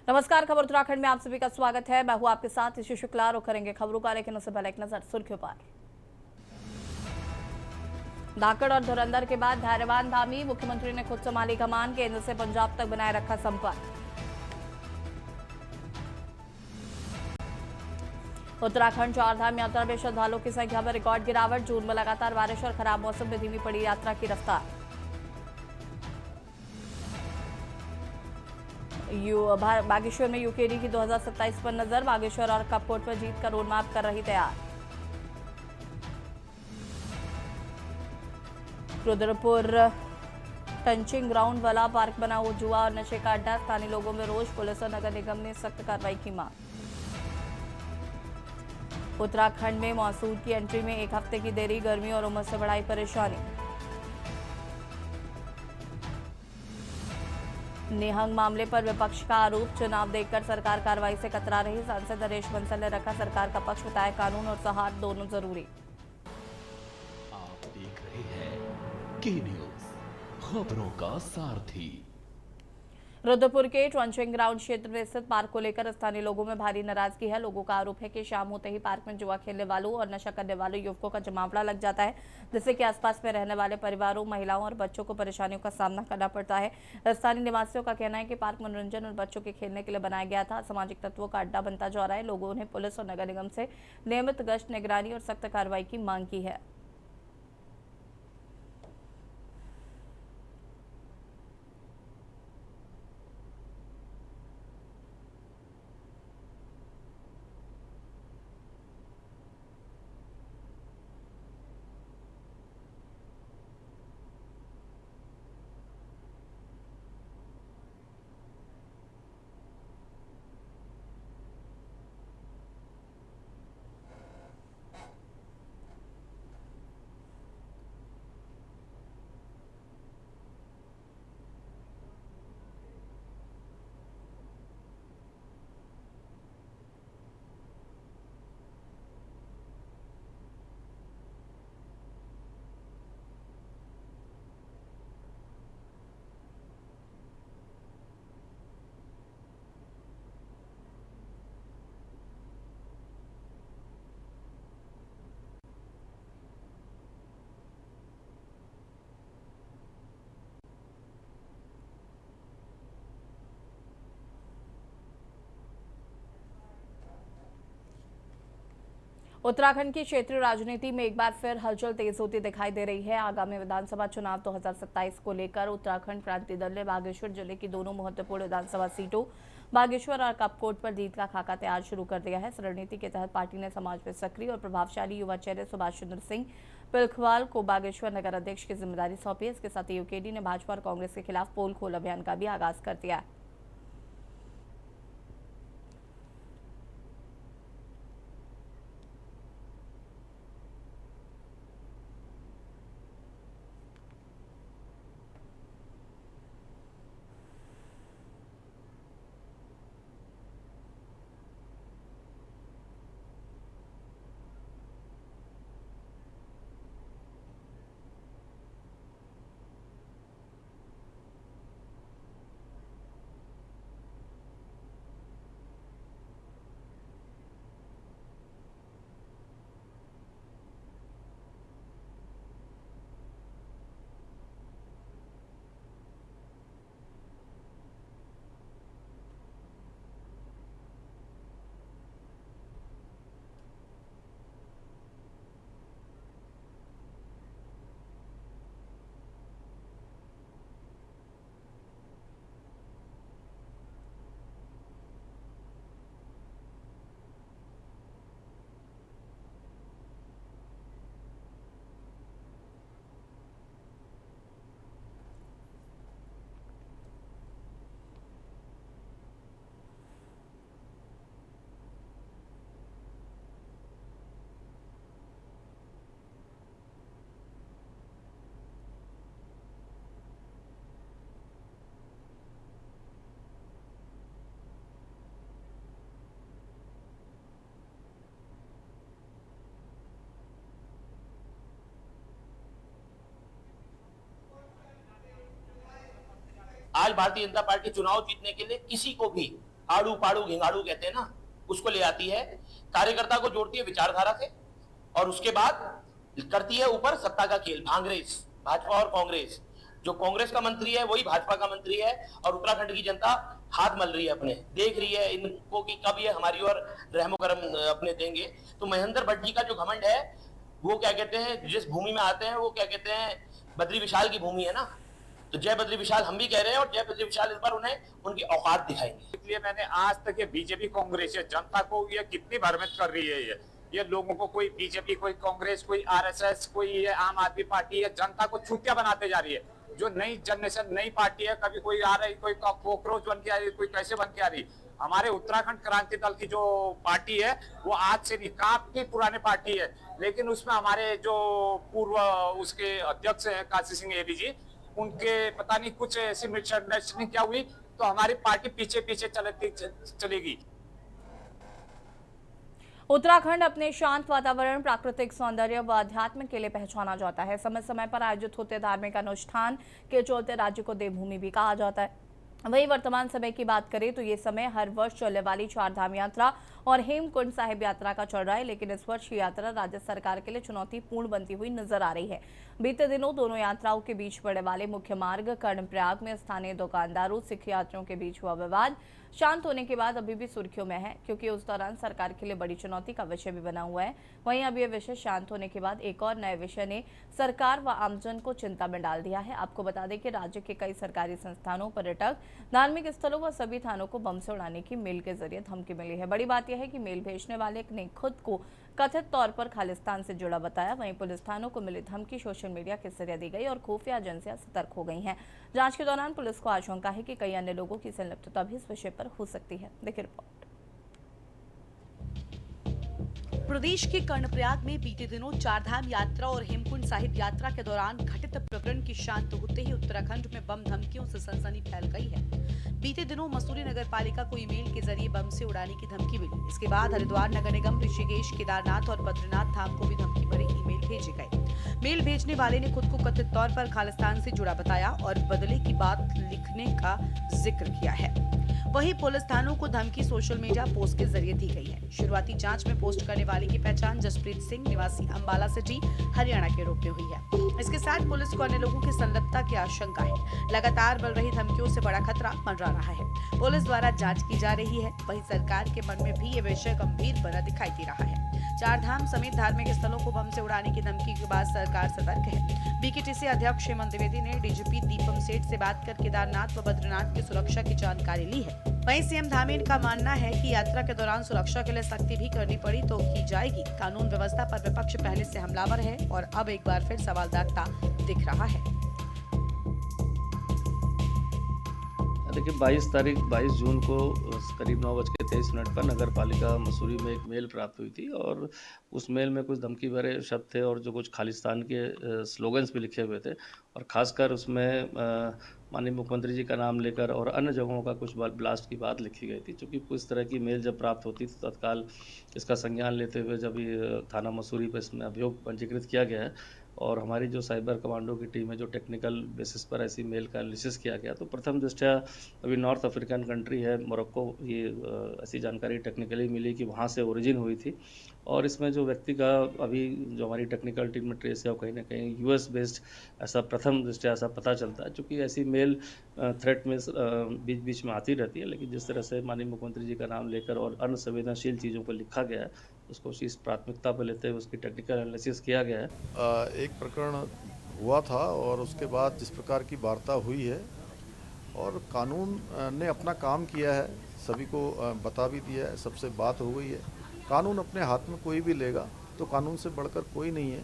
नमस्कार, खबर उत्तराखंड में आप सभी का स्वागत है। मैं हूं आपके साथ ऋषि शुक्ला और करेंगे खबरों का, लेकिन उससे पहले एक नजर सुर्खियों पर। धाकड़ और धुरंधर के बाद धैर्यवान धामी, मुख्यमंत्री ने खुद संभाली कमान, केंद्र से पंजाब तक बनाए रखा संपर्क। उत्तराखंड चारधाम यात्रा में श्रद्धालुओं की संख्या में रिकॉर्ड गिरावट, जून में लगातार बारिश और खराब मौसम में धीमी पड़ी यात्रा की रफ्तार। बागेश्वर में यूकेडी की 2027 पर नजर, बागेश्वर और कपकोट पर जीत का रोडमैप कर रही तैयार। रुद्रपुर टंचिंग ग्राउंड वाला पार्क बना हुआ जुआ और नशे का अड्डा, स्थानीय लोगों में रोष, पुलिस और नगर निगम ने सख्त कार्रवाई की मांग। उत्तराखंड में मॉनसून की एंट्री में एक हफ्ते की देरी, गर्मी और उमस से बढ़ाई परेशानी। निहंग मामले पर विपक्ष का आरोप, चुनाव देखकर सरकार कार्रवाई से कतरा रही, सांसद नरेश बंसल ने रखा सरकार का पक्ष, बताया कानून और सौहार्द दोनों जरूरी। आप देख रहे हैं के न्यूज, खबरों का सारथी। रुद्रपुर के ट्रंचिंग ग्राउंड क्षेत्र में स्थित पार्क को लेकर स्थानीय लोगों में भारी नाराजगी है। लोगों का आरोप है कि शाम होते ही पार्क में जुआ खेलने वालों और नशा करने वाले युवकों का जमावड़ा लग जाता है, जिससे कि आसपास में रहने वाले परिवारों, महिलाओं और बच्चों को परेशानियों का सामना करना पड़ता है। स्थानीय निवासियों का कहना है कि पार्क मनोरंजन और बच्चों के खेलने के लिए बनाया गया था, सामाजिक तत्वों का अड्डा बनता जा रहा है। लोगों ने पुलिस और नगर निगम से नियमित गश्त, निगरानी और सख्त कार्रवाई की मांग की है। उत्तराखंड की क्षेत्रीय राजनीति में एक बार फिर हलचल तेज होती दिखाई दे रही है। आगामी विधानसभा चुनाव 2027 को लेकर उत्तराखंड क्रांति दल ने बागेश्वर जिले की दोनों महत्वपूर्ण विधानसभा सीटों बागेश्वर और कपकोट पर जीत का खाका तैयार शुरू कर दिया है। इस रणनीति के तहत पार्टी ने समाज में सक्रिय और प्रभावशाली युवा चेहरे सुभाष चंद्र सिंह पिलखवाल को बागेश्वर नगर अध्यक्ष की जिम्मेदारी सौंपी है। इसके साथ ही यूकेडी ने भाजपा और कांग्रेस के खिलाफ पोल खोल अभियान का भी आगाज कर दिया है। आज भारतीय जनता पार्टी चुनाव जीतने के लिए किसी को भी आड़ू पाड़ू घिंगाड़ू कहते हैं ना, उसको ले आती है, कार्यकर्ता को जोड़ती है विचारधारा से, और उसके बाद करती है ऊपर सत्ता का खेल, भांगरेस, भाजपा और कांग्रेस। जो कांग्रेस का मंत्री है वही भाजपा का मंत्री है, और उत्तराखंड की जनता हाथ मल रही है, अपने देख रही है इनको कि कब ये हमारी ओर रहमो करम अपने देंगे। तो महेंद्र भट्ट जी का जो घमंड है, वो क्या कहते हैं, जिस भूमि में आते हैं वो क्या कहते हैं, बद्री विशाल की भूमि है ना, तो जय बद्री विशाल हम भी कह रहे हैं, और जय बद्री विशाल इस बार उन्हें उनकी औकात दिखाएंगे। इसलिए मैंने आज तक ये बीजेपी कांग्रेस ये जनता को ये कितनी भ्रमित कर रही है, ये लोगों को कोई बीजेपी कोई कांग्रेस कोई आरएसएस कोई ये आम आदमी पार्टी है, जनता को छूटिया बनाते जा रही है। जो नई जनरेशन नई पार्टी है, कभी कोई आ रही, कोई कॉकरोच बन के आ रही, कोई कैसे बन के आ रही। हमारे उत्तराखंड क्रांति दल की जो पार्टी है वो आज से नहीं काफी पुरानी पार्टी है, लेकिन उसमें हमारे जो पूर्व उसके अध्यक्ष है काशी सिंह एबी जी, उनके पता नहीं कुछ ऐसी मिसअंडरस्टैंडिंग क्या हुई, तो हमारी पार्टी पीछे पीछे चलेगी। उत्तराखंड अपने शांत वातावरण, प्राकृतिक सौंदर्य व अध्यात्म के लिए पहचाना जाता है। समय समय पर आयोजित होते धार्मिक अनुष्ठान के चलते राज्य को देवभूमि भी कहा जाता है। वहीं वर्तमान समय की बात करें तो ये समय हर वर्ष चलने वाली चारधाम यात्रा और हेमकुंड साहिब यात्रा का चल रहा है, लेकिन इस वर्ष की यात्रा राज्य सरकार के लिए चुनौतीपूर्ण बनती हुई नजर आ रही है। बीते दिनों दोनों यात्राओं के बीच पड़ने वाले मुख्य मार्ग कर्णप्रयाग में स्थानीय दुकानदारों सिख यात्रियों के बीच हुआ विवाद शांत होने के बाद अभी भी सुर्खियों में है, क्योंकि उस दौरान सरकार के लिए बड़ी चुनौती का विषय भी बना हुआ है। वहीं अब यह विषय शांत होने के बाद एक और नए विषय ने सरकार व आमजन को चिंता में डाल दिया है। आपको बता दें कि राज्य के कई सरकारी संस्थानों, पर्यटक, धार्मिक स्थलों व सभी थानों को बम से उड़ाने की मेल के जरिए धमकी मिली है। बड़ी बात यह है कि मेल भेजने वाले ने खुद को कथित तौर पर खालिस्तान से जुड़ा बताया। वहीं पुलिस थानों को मिली धमकी सोशल मीडिया के जरिए दी गई और खुफिया एजेंसियां सतर्क हो गई हैं। जांच के दौरान पुलिस को आशंका है कि कई अन्य लोगों की संलिप्तता भी इस विषय पर हो सकती है। देखिए रिपोर्ट। प्रदेश के कर्णप्रयाग में बीते दिनों चारधाम यात्रा और हेमकुंड साहिब यात्रा के दौरान घटित प्रकरण की शांत होते ही उत्तराखंड में बम धमकियों से सनसनी फैल गई है। बीते दिनों मसूरी नगर पालिका को ईमेल के जरिए बम से उड़ाने की धमकी मिली। इसके बाद हरिद्वार नगर निगम, ऋषिकेश, केदारनाथ और बद्रीनाथ धाम को भी धमकी भरे ईमेल भेजे गए। मेल भेजने वाले ने खुद को कथित तौर पर खालिस्तान से जुड़ा बताया और बदले की बात लिखने का जिक्र किया है। वहीं पुलिस थानों को धमकी सोशल मीडिया पोस्ट के जरिए दी गई है। शुरुआती जांच में पोस्ट करने वाले की पहचान जसप्रीत सिंह निवासी अंबाला सिटी हरियाणा के रूप में हुई है। इसके साथ पुलिस को अन्य लोगों की संलिप्तता की आशंका है। लगातार बढ़ रही धमकियों से बड़ा खतरा मंडरा रहा है। पुलिस द्वारा जांच की जा रही है। वहीं सरकार के मन में भी ये विषय गंभीर बना दिखाई दे रहा है। चारधाम समेत धार्मिक स्थलों को बम से उड़ाने की धमकी के बाद सरकार सतर्क है। बीकेटीसी अध्यक्ष हेमंत द्विवेदी ने डीजीपी दीपम सेठ से बात कर केदारनाथ व बद्रीनाथ की सुरक्षा की जानकारी ली है। वहीं सीएम धामीर का मानना है कि यात्रा के दौरान सुरक्षा के लिए सख्ती भी करनी पड़ी तो की जाएगी। कानून व्यवस्था पर विपक्ष पहले से हमलावर है और अब एक बार फिर सवाल दागता दिख रहा है। देखिए 22 जून को करीब 9:23 पर नगर पालिका मसूरी में एक मेल प्राप्त हुई थी और उस मेल में कुछ धमकी भरे शब्द थे और जो कुछ खालिस्तान के स्लोगन्स भी लिखे हुए थे और ख़ासकर उसमें माननीय मुख्यमंत्री जी का नाम लेकर और अन्य जगहों का कुछ ब्लास्ट की बात लिखी गई थी। चूँकि इस तरह की मेल जब प्राप्त होती तो तत्काल इसका संज्ञान लेते हुए जब ये थाना मसूरी पर इसमें अभियोग पंजीकृत किया गया है और हमारी जो साइबर कमांडो की टीम है जो टेक्निकल बेसिस पर ऐसी मेल का एनालिसिस किया गया तो प्रथम दृष्टया अभी नॉर्थ अफ्रीकन कंट्री है मोरक्को, ये ऐसी जानकारी टेक्निकली मिली कि वहाँ से ओरिजिन हुई थी और इसमें जो व्यक्ति का अभी जो हमारी टेक्निकल टीम में ट्रेस है वो कहीं ना कहीं यूएस बेस्ड ऐसा प्रथम दृष्टया ऐसा पता चलता है। चूँकि ऐसी मेल थ्रेट में बीच बीच में आती रहती है, लेकिन जिस तरह से माननीय मुख्यमंत्री जी का नाम लेकर और अन्य संवेदनशील चीज़ों को लिखा गया है उसको उस प्राथमिकता पर लेते हुए उसकी टेक्निकल एनालिसिस किया गया है। एक प्रकरण हुआ था और उसके बाद जिस प्रकार की वार्ता हुई है और कानून ने अपना काम किया है, सभी को बता भी दिया है, सबसे बात हो गई है। कानून अपने हाथ में कोई भी लेगा तो कानून से बढ़कर कोई नहीं है।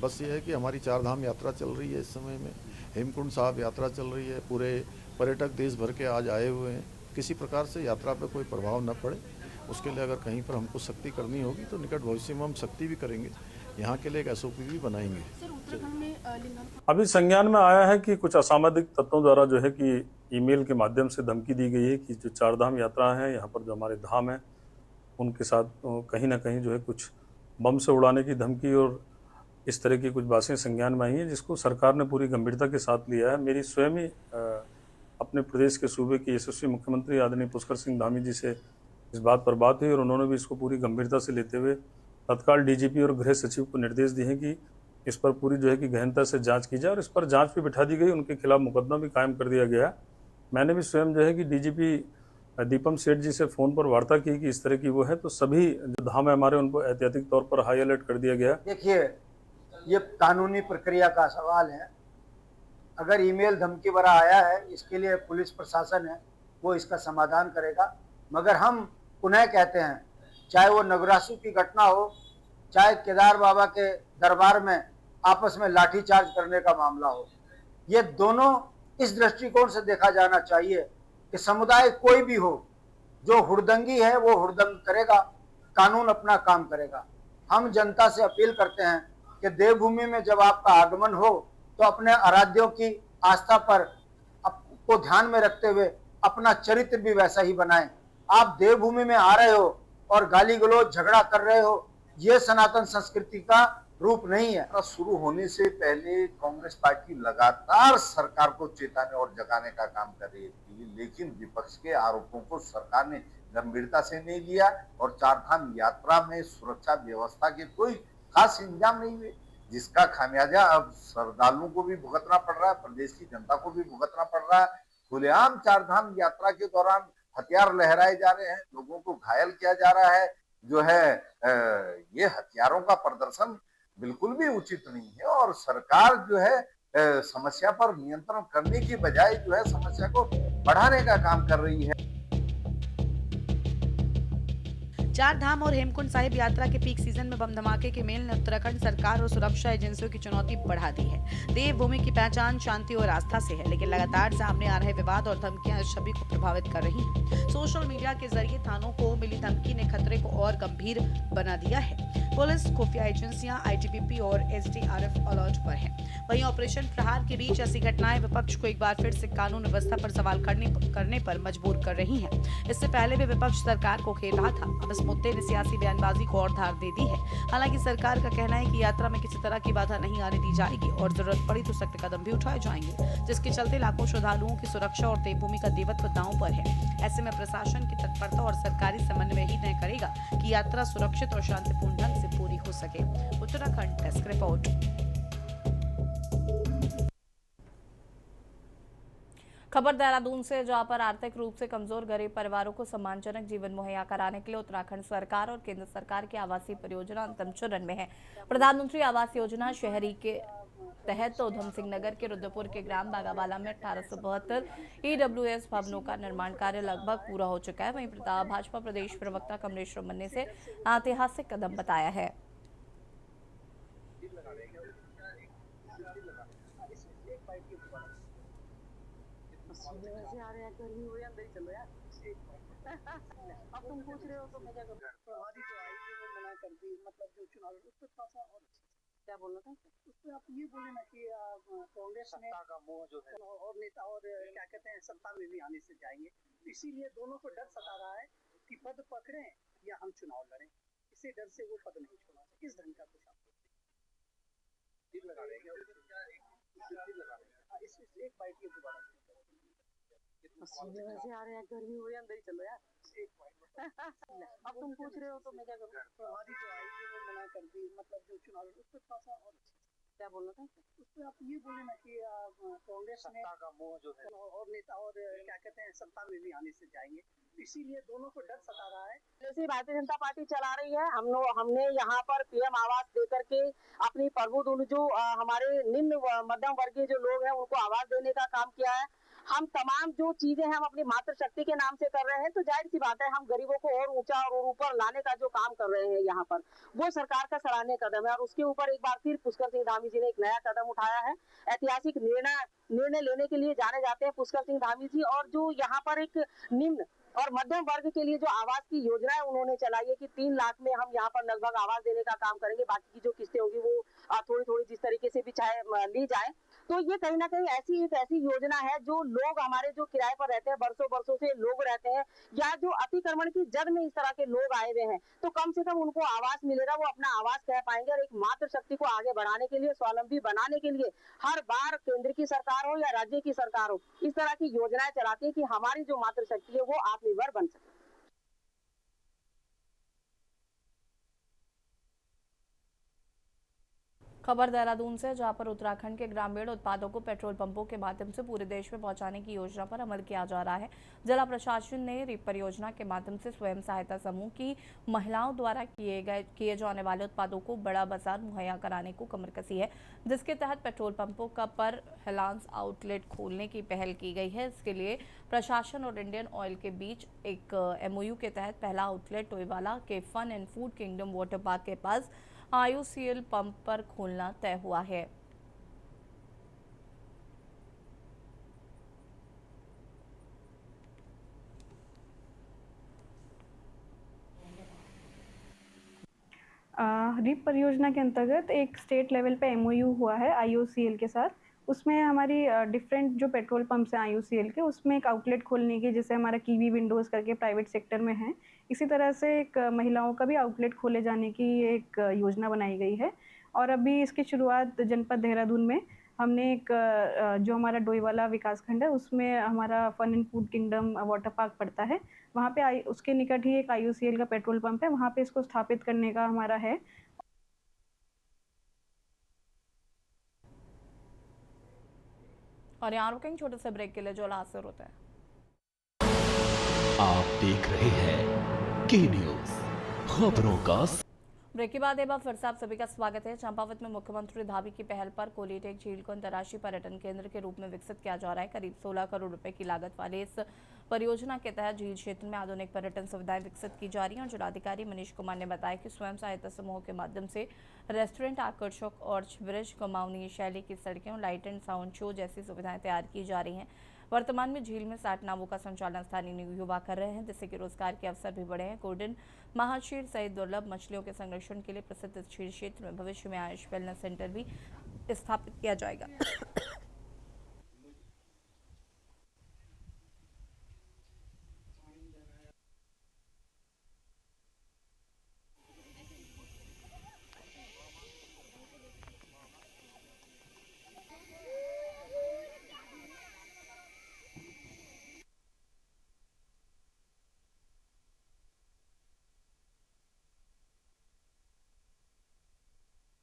बस ये है कि हमारी चारधाम यात्रा चल रही है, इस समय में हेमकुंड साहिब यात्रा चल रही है, पूरे पर्यटक देश भर के आज आए हुए हैं। किसी प्रकार से यात्रा पर कोई प्रभाव न पड़े उसके लिए अगर कहीं पर हमको सख्ती करनी होगी तो निकट भविष्य में हम सख्ती भी करेंगे। यहाँ के लिए एक एसओपी भी बनाएंगे। अभी संज्ञान में आया है कि कुछ असामाजिक तत्वों द्वारा जो है कि ईमेल के माध्यम से धमकी दी गई है कि जो चारधाम यात्रा है यहाँ पर जो हमारे धाम है उनके साथ कहीं ना कहीं जो है कुछ बम से उड़ाने की धमकी और इस तरह की कुछ बातें संज्ञान में आई हैं, जिसको सरकार ने पूरी गंभीरता के साथ लिया है। मेरी स्वयं ही अपने प्रदेश के सूबे के यशस्वी मुख्यमंत्री आदरणीय पुष्कर सिंह धामी जी से इस बात पर बात हुई और उन्होंने भी इसको पूरी गंभीरता से लेते हुए तत्काल डीजीपी और गृह सचिव को निर्देश दिए हैं कि इस पर पूरी जो है कि गहनता से जांच की जाए और इस पर जांच भी बिठा दी गई, उनके खिलाफ मुकदमा भी कायम कर दिया गया। मैंने भी स्वयं जो है कि डीजीपी दीपम सेठ जी से फ़ोन पर वार्ता की कि इस तरह की वो है, तो सभी जो धाम है हमारे उनको एहतियाती तौर पर हाई अलर्ट कर दिया गया। देखिए, ये कानूनी प्रक्रिया का सवाल है। अगर ईमेल धमकी भरा आया है, इसके लिए पुलिस प्रशासन है, वो इसका समाधान करेगा। मगर हम पुनः कहते हैं, चाहे वो नगरासू की घटना हो, चाहे केदार बाबा के दरबार में आपस में लाठीचार्ज करने का मामला हो, ये दोनों इस दृष्टिकोण से देखा जाना चाहिए कि समुदाय कोई भी हो, जो हुड़दंगी है वो हुड़दंग करेगा, कानून अपना काम करेगा। हम जनता से अपील करते हैं कि देवभूमि में जब आपका आगमन हो तो अपने आराध्यों की आस्था पर को ध्यान में रखते हुए अपना चरित्र भी वैसा ही बनाएं। आप देवभूमि में आ रहे हो और गाली गलौज झगड़ा कर रहे हो, ये सनातन संस्कृति का रूप नहीं है। शुरू होने से पहले कांग्रेस पार्टी लगातार सरकार को चेताने और जगाने का काम कर रही थी, लेकिन विपक्ष के आरोपों को सरकार ने गंभीरता से नहीं लिया और चारधाम यात्रा में सुरक्षा व्यवस्था के कोई खास इंतजाम नहीं हुए, जिसका खामियाजा अब श्रद्धालुओं को भी भुगतना पड़ रहा है, प्रदेश की जनता को भी भुगतना पड़ रहा है। खुलेआम चारधाम यात्रा के दौरान हथियार लहराए जा रहे हैं, लोगों को घायल किया जा रहा है। जो है ये हथियारों का प्रदर्शन बिल्कुल भी उचित नहीं है और सरकार जो है समस्या पर नियंत्रण करने की बजाय जो है समस्या को बढ़ाने का काम कर रही है। चार धाम और हेमकुंड साहिब यात्रा के पीक सीजन में बम धमाके के मेल ने उत्तराखंड सरकार और सुरक्षा एजेंसियों की चुनौती बढ़ा दी है। देवभूमि की पहचान शांति और आस्था से है, लेकिन लगातार सामने आ रहे विवाद और धमकियां इस छवि को प्रभावित कर रही हैं। सोशल मीडिया के जरिए थानों को मिली धमकी ने खतरे को और गंभीर बना दिया है। पुलिस, खुफिया एजेंसियां, आईटीबीपी और एसडीआरएफ अलर्ट पर है। वहीं ऑपरेशन प्रहार के बीच ऐसी घटनाएं विपक्ष को एक बार फिर से कानून व्यवस्था पर सवाल करने पर मजबूर कर रही हैं। इससे पहले भी विपक्ष सरकार को घेर रहा था, अब इस मुद्दे ने सियासी बयानबाजी को और धार दे दी है। हालांकि सरकार का कहना है कि यात्रा में किसी तरह की बाधा नहीं आने दी जाएगी और जरूरत पड़ी तो सख्त कदम भी उठाए जाएंगे, जिसके चलते लाखों श्रद्धालुओं की सुरक्षा और देवभूमि का देवत्व दांव पर है। ऐसे में प्रशासन की तत्परता और सरकारी समन्वय ही तय करेगा कि यात्रा सुरक्षित और शांतिपूर्ण ढंग से पूरी हो सके। Uttarakhand desk report. खबर देहरादून से, जहां पर आर्थिक रूप से कमजोर गरीब परिवारों को सम्मानजनक जीवन मुहैया कराने के लिए उत्तराखंड सरकार और केंद्र सरकार की आवासीय परियोजना अंतिम चरण में है। प्रधानमंत्री आवास योजना शहरी के तहत उधम सिंह नगर के रुद्रपुर के ग्राम बागावाला में 1872 ईडब्ल्यूएस भवनों का निर्माण कार्य लगभग पूरा हो चुका है। वहीं भाजपा प्रदेश प्रवक्ता कमलेश रमन ने इसे ऐतिहासिक कदम बताया है। अब तुम पूछ रहे हो तो मैं क्या करूं? प्रभारी जो आई है वो मना कर दी, मतलब जो चुनाव उस पर थोड़ा सा और क्या बोलना था उस पर आप ये बोले ना कि कांग्रेस ने का मोह जो है और नेता और क्या कहते हैं सत्ता में भी आने से जाएंगे, इसीलिए दोनों को डर सता रहा है कि पद पकड़े या हम चुनाव लड़ें। इसी डर से वो पद नहीं छोड़ा। इस ढंग का कुछ आप लगा रहे हैं इस एक बाइट के दोबारा वैसे आ रहे हैं, गर्मी हो रही है, अंदर ही चलो यार। अब तुम पूछ रहे हो तो मैं क्या करूं? प्रभारी जो आई है वो मना कर दी, मतलब जो चुनाव उस पर थोड़ा सा और क्या बोलना था उस पर आप ये बोले ना कि कांग्रेस ने का मोह जो है और नेता और क्या कहते हैं सत्ता में भी आने से जाएंगे, इसीलिए दोनों को डर सता रहा है। जैसे भारतीय जनता पार्टी चला रही है, हमने यहाँ पर पीएम आवास देकर के अपनी प्रबुद्ध जो हमारे निम्न मध्यम वर्गीय जो लोग हैं उनको आवास देने का काम किया है। हम तमाम जो चीजें हम अपनी मातृशक्ति के नाम से कर रहे हैं, तो जाहिर सी बात है हम गरीबों को और ऊंचा और ऊपर लाने का जो काम कर रहे हैं यहाँ पर, वो सरकार का सराहनीय कदम है। और उसके ऊपर एक बार फिर पुष्कर सिंह धामी जी ने एक नया कदम उठाया है। ऐतिहासिक निर्णय लेने के लिए जाने जाते हैं पुष्कर सिंह धामी जी, और जो यहाँ पर एक निम्न और मध्यम वर्ग के लिए जो आवास की योजना है उन्होंने चलाई है कि 3 लाख में हम यहाँ पर लगभग आवास देने का काम करेंगे। बाकी की जो किस्तें होगी वो थोड़ी थोड़ी जिस तरीके से भी चाहे ली जाए। तो ये कहीं ना कहीं एक ऐसी योजना है जो लोग हमारे जो किराए पर रहते हैं, वर्षों वर्षों से लोग रहते हैं, या जो अतिक्रमण की जद में इस तरह के लोग आए हुए हैं, तो कम से कम उनको आवास मिलेगा, वो अपना आवास कह पाएंगे। और एक मातृशक्ति को आगे बढ़ाने के लिए, स्वावलंबी बनाने के लिए हर बार केंद्र की सरकार हो या राज्य की सरकार हो, इस तरह की योजनाएं चलाती है कि हमारी जो मातृशक्ति है वो आत्मनिर्भर बन सके। खबर देहरादून से, जहां पर उत्तराखंड के ग्रामीण उत्पादों को पेट्रोल पंपों के माध्यम से पूरे देश में पहुंचाने की योजना पर अमल किया जा रहा है। जिला प्रशासन ने रीप परियोजना के माध्यम से स्वयं सहायता समूह की महिलाओं द्वारा किए जाने वाले उत्पादों को बड़ा बाजार मुहैया कराने को कमर कसी है, जिसके तहत पेट्रोल पंपों का पर हेलांस आउटलेट खोलने की पहल की गई है। इसके लिए प्रशासन और इंडियन ऑयल के बीच एक MOU के तहत पहला आउटलेट टोईवाला के fun and food kingdom water park के पास IOCL पंप पर खोलना तय हुआ है। रीप परियोजना के अंतर्गत एक स्टेट लेवल पे MOU हुआ है IOCL के साथ। उसमें हमारी डिफरेंट जो पेट्रोल पंप्स हैं IOCL के, उसमें एक आउटलेट खोलने की, जैसे हमारा कीवी विंडोज़ करके प्राइवेट सेक्टर में है, इसी तरह से एक महिलाओं का भी आउटलेट खोले जाने की एक योजना बनाई गई है। और अभी इसकी शुरुआत जनपद देहरादून में हमने एक जो हमारा डोईवाला विकासखंड है उसमें हमारा fun and food kingdom water park पड़ता है, वहाँ पे उसके निकट ही एक IOCL का पेट्रोल पंप है, वहाँ पे इसको स्थापित करने का हमारा है। और यहाँ रुकेंगे छोटे से ब्रेक के लिए, जो हासिल होता है। आप देख रहे हैं के न्यूज़, खबरों का। ब्रेक के बाद एक बार फिर से आप सभी का स्वागत है। चंपावत में मुख्यमंत्री धाबी की पहल पर कोलीटेक झील को अंतर्राष्ट्रीय पर्यटन केंद्र के रूप में विकसित किया जा रहा है। करीब 16 करोड़ रुपए की लागत वाले इस परियोजना के तहत झील क्षेत्र में आधुनिक पर्यटन सुविधाएं विकसित की जा रही हैं। और जिलाधिकारी मनीष कुमार ने बताया कि स्वयं सहायता समूह के माध्यम से रेस्टोरेंट, आकर्षक और ब्रिज, कमाऊनी शैली की सड़कें, लाइट एंड साउंड शो जैसी सुविधाएं तैयार की जा रही हैं। वर्तमान में झील में 60 नावों का संचालन स्थानीय युवा कर रहे हैं, जिससे कि रोजगार के अवसर भी बढ़े हैं। गोल्डन महाशीर सहित दुर्लभ मछलियों के संरक्षण के लिए प्रसिद्ध झील क्षेत्र में भविष्य में आयुष वेलनेस सेंटर भी स्थापित किया जाएगा।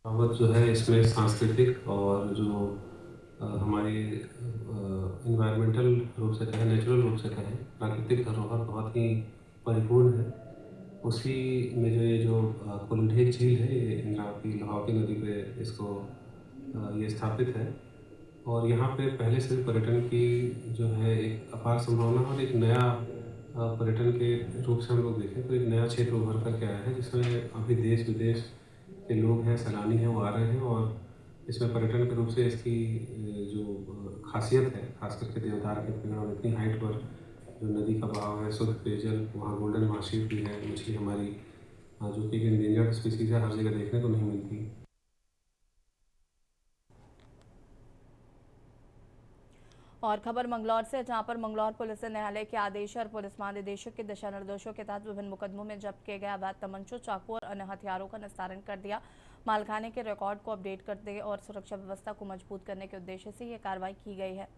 चंपावत जो है इसमें सांस्कृतिक और जो हमारी इन्वायरमेंटल रूप से कहें, नेचुरल रूप से कहें, प्राकृतिक धरोहर बहुत ही परिपूर्ण है। उसी में जो ये जो कोलीटेक झील है, ये इंद्रावती लाहौटी नदी पे इसको ये स्थापित है। और यहाँ पे पहले से पर्यटन की जो है एक अपार संभावना और एक नया पर्यटन के रूप से हम लोग देखें तो एक नया क्षेत्र उभर करके आया है, जिसमें अभी देश विदेश के लोग हैं, सैलानी हैं, वो आ रहे हैं। और इसमें पर्यटन के रूप से इसकी जो खासियत है, खास करके देवदार के पेड़ और इतनी हाइट पर जो नदी का बहाव है, शुद्ध पेयजल, वहाँ गोल्डन महाशीर भी है, मछली हमारी जो कि इंडेंजर्ड स्पीसीज है, हर जगह देखने को नहीं मिलती। और खबर मंगलौर से, जहां पर मंगलौर पुलिस ने न्यायालय के आदेश और पुलिस महानिदेशक के दिशा निर्देशों के तहत विभिन्न मुकदमों में जब्त किए गए अवैध तमंचों, चाकू और अन्य हथियारों का निस्तारण कर दिया। मालखाने के रिकॉर्ड को अपडेट करने और सुरक्षा व्यवस्था को मजबूत करने के उद्देश्य से यह कार्रवाई की गई है।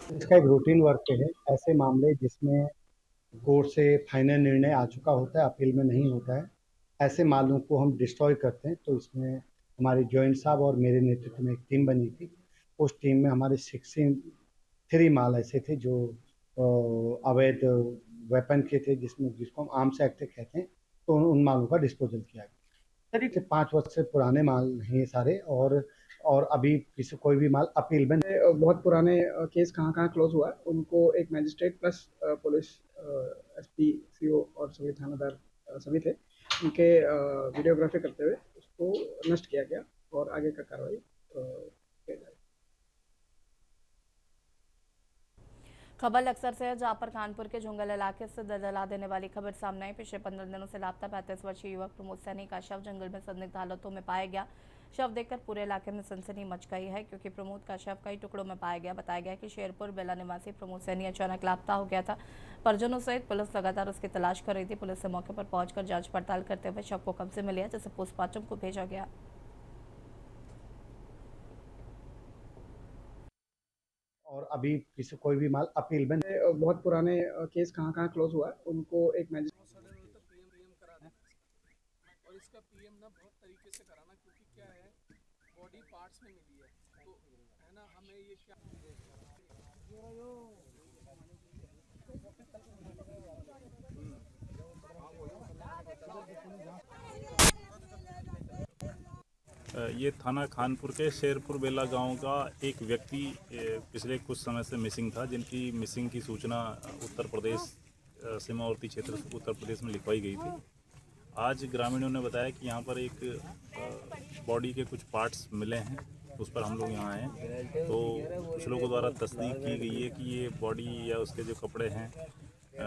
इसका एक रूटीन वर्क है। ऐसे मामले जिसमें कोर्ट से फाइनल निर्णय आ चुका होता है, अपील में नहीं होता है, ऐसे मालों को हम डिस्ट्रॉय करते हैं। तो इसमें हमारे जॉइंट साहब और मेरे नेतृत्व में एक टीम बनी थी। उस टीम में हमारे 63 माल ऐसे थे जो अवैध वेपन के थे, जिसको हम आर्म्स एक्ट कहते हैं। तो उन मालों का डिस्पोजल किया गया। करीब 5 वर्ष से पुराने माल हैं ये सारे, और अभी किसी कोई भी माल अपील में बहुत पुराने केस कहाँ क्लोज हुआ है, उनको एक magistrate plus police SP CO और सभी थानादार सभी थे, उनके वीडियोग्राफी करते हुए उसको नष्ट किया गया और आगे का कार्रवाई किया जाएगा। खबर लक्सर से है, जहां पर कानपुर के जुंगल इलाके से दलदला देने वाली खबर सामने आई। पिछले 15 दिनों से लापता 35 वर्षीय युवक प्रमोद सैनी का शव जंगल में संदिग्ध हालतों में पाया गया। शव देखकर पूरे इलाके में सनसनी मच गई है, क्योंकि प्रमोद का शव कई टुकड़ों में पाया गया। बताया गया कि शेरपुर बेला निवासी प्रमोद सैनी अचानक लापता हो गया था। परिजनों सहित पुलिस लगातार उसकी तलाश कर रही थी। पुलिस ने मौके पर पहुंचकर जांच पड़ताल करते हुए शव को कब्जे में लिया, जिसे पोस्टमार्टम को भेजा गया। और अभी किसी कोई भी माल अपील में बहुत पुराने केस कहाँ क्लोज हुआ है, उनको एक मैजिस्ट्रेट और इसका पीएम ना बहुत तरीके से कराना, क्योंकि क्या है बॉडी पार्ट्स में मिली है, तो है ना हमें ये क्या ये थाना खानपुर के शेरपुर बेला गांव का एक व्यक्ति पिछले कुछ समय से मिसिंग था, जिनकी मिसिंग की सूचना उत्तर प्रदेश सीमावर्ती क्षेत्र उत्तर प्रदेश में लिखवाई गई थी। आज ग्रामीणों ने बताया कि यहाँ पर एक बॉडी के कुछ पार्ट्स मिले हैं, उस पर हम लोग यहाँ आए हैं। तो कुछ लोगों द्वारा तस्दीक की गई है कि ये बॉडी या उसके जो कपड़े हैं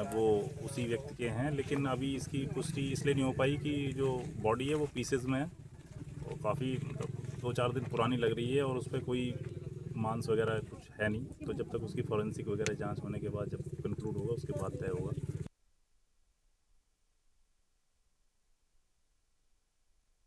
वो उसी व्यक्ति के हैं, लेकिन अभी इसकी पुष्टि इसलिए नहीं हो पाई कि जो बॉडी है वो पीसेज में है, वो काफ़ी मतलब 2-4 दिन पुरानी लग रही है और उस पर कोई मांस वगैरह कुछ है नहीं। तो जब तक उसकी फॉरेंसिक वगैरह जांच होने के बाद जब कंक्लूड होगा उसके बाद तय होगा।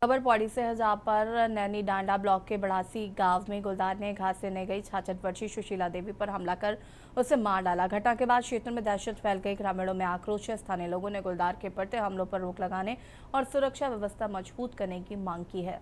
खबर पौड़ी से है, जहां पर नैनी डांडा ब्लॉक के बड़ासी गांव में गुलदार ने घास लेने गई 66 वर्षीय सुशीला देवी पर हमला कर उसे मार डाला। घटना के बाद क्षेत्र में दहशत फैल गई। ग्रामीणों में आक्रोश है। स्थानीय लोगों ने गुलदार के बढ़ते हमलों पर रोक लगाने और सुरक्षा व्यवस्था मजबूत करने की मांग की है।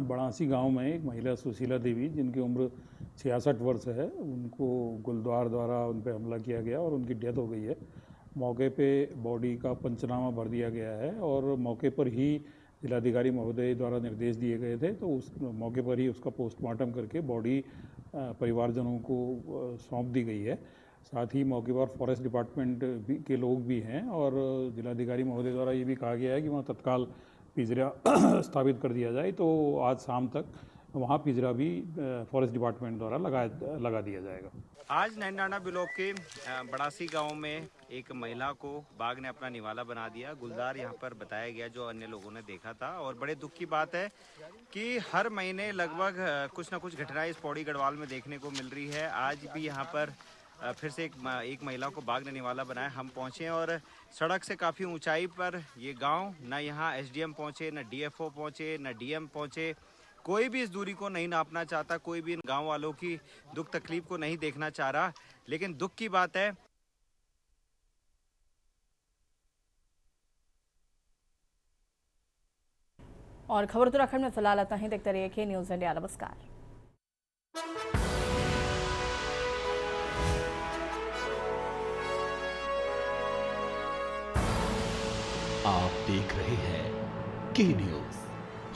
बड़ासी गांव में एक महिला सुशीला देवी, जिनकी उम्र 66 वर्ष है, उनको गुलदार द्वारा उन पर हमला किया गया और उनकी डेथ हो गई है। मौके पे बॉडी का पंचनामा भर दिया गया है और मौके पर ही जिलाधिकारी महोदय द्वारा निर्देश दिए गए थे, तो उस मौके पर ही उसका पोस्टमार्टम करके बॉडी परिवारजनों को सौंप दी गई है। साथ ही मौके पर फॉरेस्ट डिपार्टमेंट के लोग भी हैं और जिलाधिकारी महोदय द्वारा ये भी कहा गया है कि वहाँ तत्काल पिंजरा स्थापित कर दिया जाए। तो आज शाम तक वहाँ पिंजरा भी फॉरेस्ट डिपार्टमेंट द्वारा लगा दिया जाएगा। आज नैनीडांडा ब्लॉक के बड़ासी गांव में एक महिला को बाघ ने अपना निवाला बना दिया। गुलदार यहाँ पर बताया गया, जो अन्य लोगों ने देखा था। और बड़े दुख की बात है कि हर महीने लगभग कुछ न कुछ घटनाएं इस पौड़ी गढ़वाल में देखने को मिल रही है। आज भी यहाँ पर फिर से एक महिला को बाघ ने निवाला बनाया। हम पहुँचे और सड़क से काफ़ी ऊंचाई पर ये गांव, न यहाँ एसडीएम पहुँचे, न डीएफओ पहुँचे, न डीएम पहुँचे। कोई भी इस दूरी को नहीं नापना चाहता, कोई भी इन गांव वालों की दुख तकलीफ को नहीं देखना चाह रहा। लेकिन दुख की बात है और खबर उत्तराखंड में फिलहाल आता ही। देखते रहिए के न्यूज़ इंडिया। नमस्कार। आप देख रहे हैं के न्यूज़,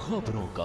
खबरों का